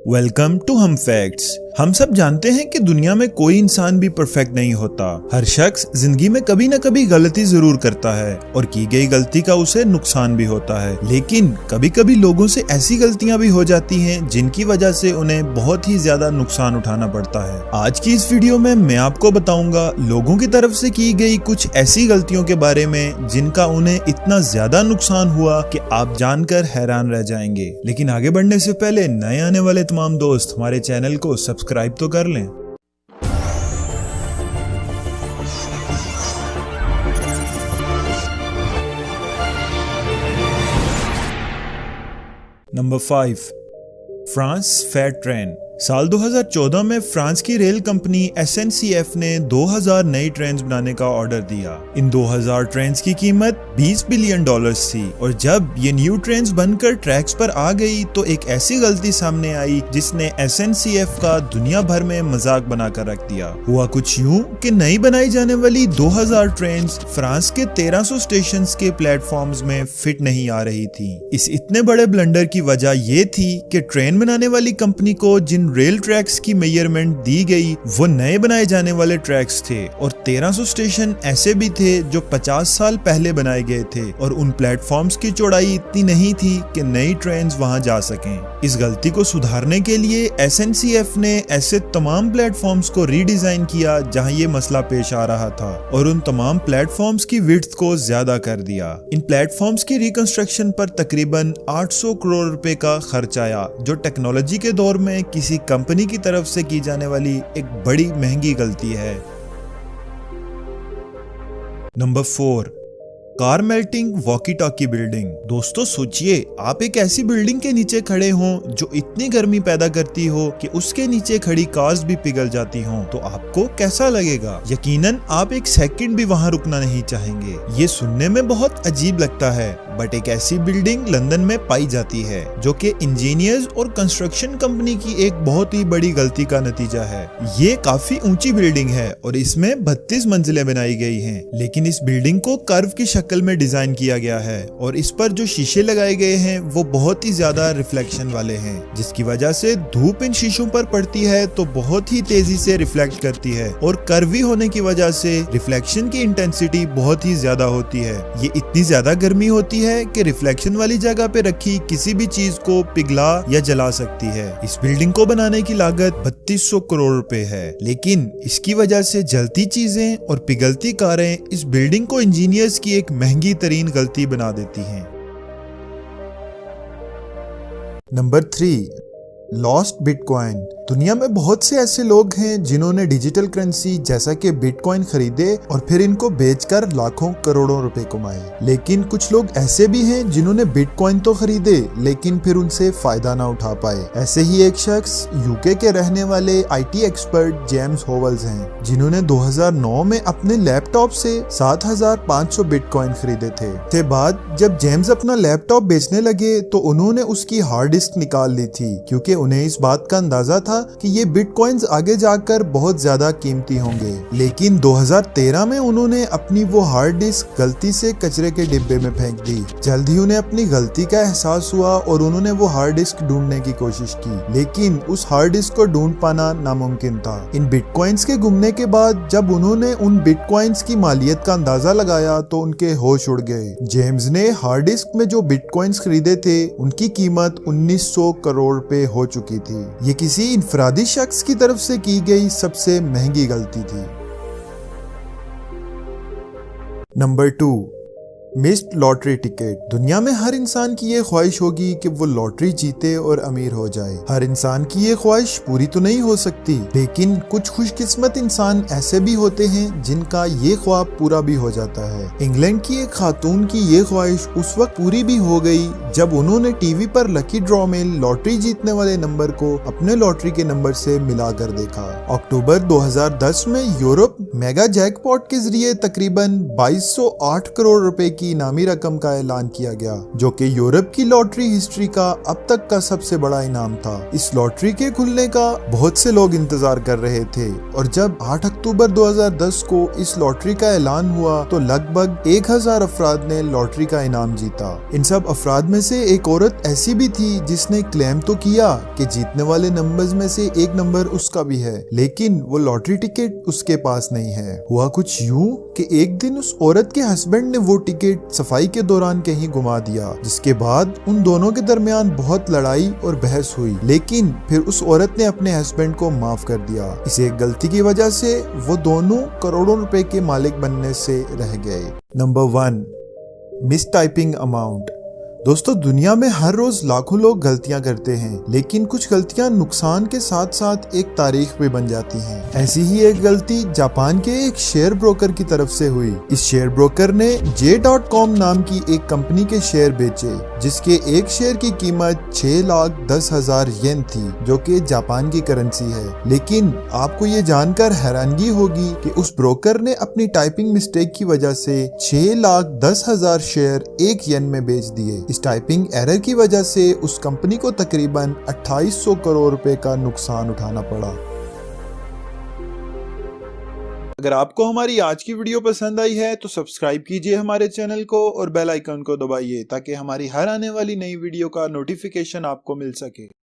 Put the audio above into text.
Welcome to हम facts. हम सब जानते हैं कि दुनिया में कोई इंसान भी परफेक्ट नहीं होता। हर शख्स जिंदगी में कभी न कभी गलती जरूर करता है और की गई गलती का उसे नुकसान भी होता है। लेकिन कभी कभी लोगों से ऐसी गलतियां भी हो जाती हैं जिनकी वजह से उन्हें बहुत ही ज्यादा नुकसान उठाना पड़ता है। आज की इस वीडियो में मैं आपको बताऊंगा लोगों की तरफ से की गई कुछ ऐसी गलतियों के बारे में जिनका उन्हें इतना ज्यादा नुकसान हुआ कि आप जानकर हैरान रह जाएंगे। लेकिन आगे बढ़ने से पहले नए आने वाले तमाम दोस्त हमारे चैनल को सब्सक्राइब तो कर लें। Number 5, France fair train. साल 2014 में फ्रांस की रेल कंपनी SNCF ने 2000 नई ट्रेन बनाने का ऑर्डर दिया। इन 2000 ट्रेन की कीमत $20 बिलियन थी और जब ये न्यू ट्रेन बनकर ट्रैक्स पर आ गई तो एक ऐसी गलती सामने आई जिसने SNCF का दुनिया भर में मजाक बनाकर रख दिया। हुआ कुछ यूं कि नई बनाई जाने वाली 2000 ट्रेन फ्रांस के 1300 स्टेशन के प्लेटफॉर्म्स में फिट नहीं आ रही थी। इस इतने बड़े ब्लंडर की वजह ये थी कि ट्रेन बनाने वाली कंपनी को जिन रेल ट्रैक्स की मेजरमेंट दी गई वो नए बनाए जाने वाले ट्रैक्स थे और 1300 स्टेशन ऐसे भी थे जो 50 साल पहले बनाए गए थे और उन प्लेटफॉर्म्स की चौड़ाई इतनी नहीं थी कि नई ट्रेन वहां जा सकें। इस गलती को सुधारने के लिए SNCF ने ऐसे तमाम प्लेटफॉर्म्स को रीडिजाइन किया जहां ये मसला पेश आ रहा था और उन तमाम प्लेटफॉर्म्स की विड्थ को ज्यादा कर दिया। इन प्लेटफॉर्म्स की रिकंस्ट्रक्शन पर तकरीबन 800 करोड़ रुपए का खर्च आया, जो टेक्नोलॉजी के दौर में किसी कंपनी की तरफ से की जाने वाली एक बड़ी महंगी गलती है। Number 4, car melting walkie talkie building. दोस्तों सोचिए, आप एक ऐसी बिल्डिंग के नीचे खड़े हों जो इतनी गर्मी पैदा करती हो कि उसके नीचे खड़ी कार्स भी पिघल जाती हों, तो आपको कैसा लगेगा? यकीनन आप एक सेकंड भी वहां रुकना नहीं चाहेंगे। ये सुनने में बहुत अजीब लगता है, बट एक ऐसी बिल्डिंग लंदन में पाई जाती है जो कि इंजीनियर्स और कंस्ट्रक्शन कंपनी की एक बहुत ही बड़ी गलती का नतीजा है। ये काफी ऊंची बिल्डिंग है और इसमें 32 मंजिलें बनाई गई हैं, लेकिन इस बिल्डिंग को कर्व की शक्ल में डिजाइन किया गया है और इस पर जो शीशे लगाए गए हैं वो बहुत ही ज्यादा रिफ्लेक्शन वाले हैं, जिसकी वजह से धूप इन शीशों पर पड़ती है तो बहुत ही तेजी से रिफ्लेक्ट करती है और कर्वी होने की वजह से रिफ्लेक्शन की इंटेंसिटी बहुत ही ज्यादा होती है। ये इतनी ज्यादा गर्मी होती है कि रिफ्लेक्शन वाली जगह पे रखी किसी भी चीज को पिघला या जला सकती है। इस बिल्डिंग को बनाने की लागत 3200 करोड़ रुपए है, लेकिन इसकी वजह से जलती चीजें और पिघलती कारें इस बिल्डिंग को इंजीनियर्स की एक महंगी तरीन गलती बना देती हैं। Number 3, lost bitcoin. दुनिया में बहुत से ऐसे लोग हैं जिन्होंने डिजिटल करेंसी जैसा कि बिटकॉइन खरीदे और फिर इनको बेचकर लाखों करोड़ों रुपए कमाए। लेकिन कुछ लोग ऐसे भी हैं जिन्होंने बिटकॉइन तो खरीदे लेकिन फिर उनसे फायदा ना उठा पाए। ऐसे ही एक शख्स यूके के रहने वाले IT एक्सपर्ट जेम्स होवल्स हैं, जिन्होंने 2009 में अपने लैपटॉप से 7500 बिटकॉइन खरीदे थे। के बाद जब जेम्स अपना लैपटॉप बेचने लगे तो उन्होंने उसकी हार्ड डिस्क निकाल ली थी, क्योंकि उन्हें इस बात का अंदाजा था कि ये बिटकॉइंस आगे जाकर बहुत ज्यादा कीमती होंगे। लेकिन 2013 में उन्होंने अपनी वो हार्ड डिस्क गलती से कचरे के डिब्बे में फेंक दी। जल्द ही उन्हें अपनी गलती का एहसास हुआ और उन्होंने वो हार्ड डिस्क ढूंढने की कोशिश की, लेकिन उस हार्ड डिस्क को ढूंढ पाना नामुमकिन था। इन बिटकॉइंस के गुमने के बाद जब उन्होंने उन बिटकॉइंस की मालियत का अंदाजा लगाया तो उनके होश उड़ गए। जेम्स ने हार्ड डिस्क में जो बिटकॉइंस खरीदे थे उनकी कीमत 1900 करोड़ रुपए हो चुकी थी। ये किसी इनफरादी शख्स की तरफ से की गई सबसे महंगी गलती थी। Number 2, missed lottery ticket. दुनिया में हर इंसान की ये ख्वाहिश होगी कि वो लॉटरी जीते और अमीर हो जाए। हर इंसान की ये ख्वाहिश पूरी तो नहीं हो सकती, लेकिन कुछ खुशकिस्मत इंसान ऐसे भी होते हैं जिनका ये ख्वाब पूरा भी हो जाता है। इंग्लैंड की एक खातून की ये ख्वाहिश उस वक्त पूरी भी हो गई जब उन्होंने टीवी पर लकी ड्रॉ में लॉटरी जीतने वाले नंबर को अपने लॉटरी के नंबर से मिलाकर देखा। अक्टूबर 2010 में यूरोप मेगा जैकपॉट के जरिए तकरीबन 2208 करोड़ रुपए की इनामी रकम का ऐलान किया गया, जो कि यूरोप की लॉटरी हिस्ट्री का अब तक का सबसे बड़ा इनाम था। इस लॉटरी के खुलने का बहुत से लोग इंतजार कर रहे थे और जब 8 अक्टूबर 2010 को इस लॉटरी का ऐलान हुआ तो लगभग 1000 अफराद ने लॉटरी का इनाम जीता। इन सब अफराद में से एक औरत ऐसी भी थी जिसने क्लेम तो किया कि जीतने वाले नंबर्स में से एक नंबर उसका भी है, लेकिन वो लॉटरी टिकट उसके पास नहीं है। हुआ कुछ यूं कि एक दिन उस औरत के हस्बैंड ने वो टिकट सफाई के दौरान कहीं गुमा दिया, जिसके बाद उन दोनों के दरमियान बहुत लड़ाई और बहस हुई, लेकिन फिर उस औरत ने अपने हस्बैंड को माफ कर दिया। इस एक गलती की वजह से वो दोनों करोड़ों रुपए के मालिक बनने से रह गए। Number 1, miss typing amount. दोस्तों, दुनिया में हर रोज लाखों लोग गलतियां करते हैं, लेकिन कुछ गलतियां नुकसान के साथ साथ एक तारीख भी बन जाती हैं। ऐसी ही एक गलती जापान के एक शेयर ब्रोकर की तरफ से हुई। इस शेयर ब्रोकर ने J.com नाम की एक कंपनी के शेयर बेचे, जिसके एक शेयर की कीमत 6,10,000 येन थी, जो कि जापान की करेंसी है। लेकिन आपको ये जानकर हैरानगी होगी कि उस ब्रोकर ने अपनी टाइपिंग मिस्टेक की वजह से 6,10,000 शेयर 1 येन में बेच दिए। इस टाइपिंग एरर की वजह से उस कंपनी को तकरीबन 2800 करोड़ रुपए का नुकसान उठाना पड़ा। अगर आपको हमारी आज की वीडियो पसंद आई है तो सब्सक्राइब कीजिए हमारे चैनल को और बेल आइकन को दबाइए ताकि हमारी हर आने वाली नई वीडियो का नोटिफिकेशन आपको मिल सके।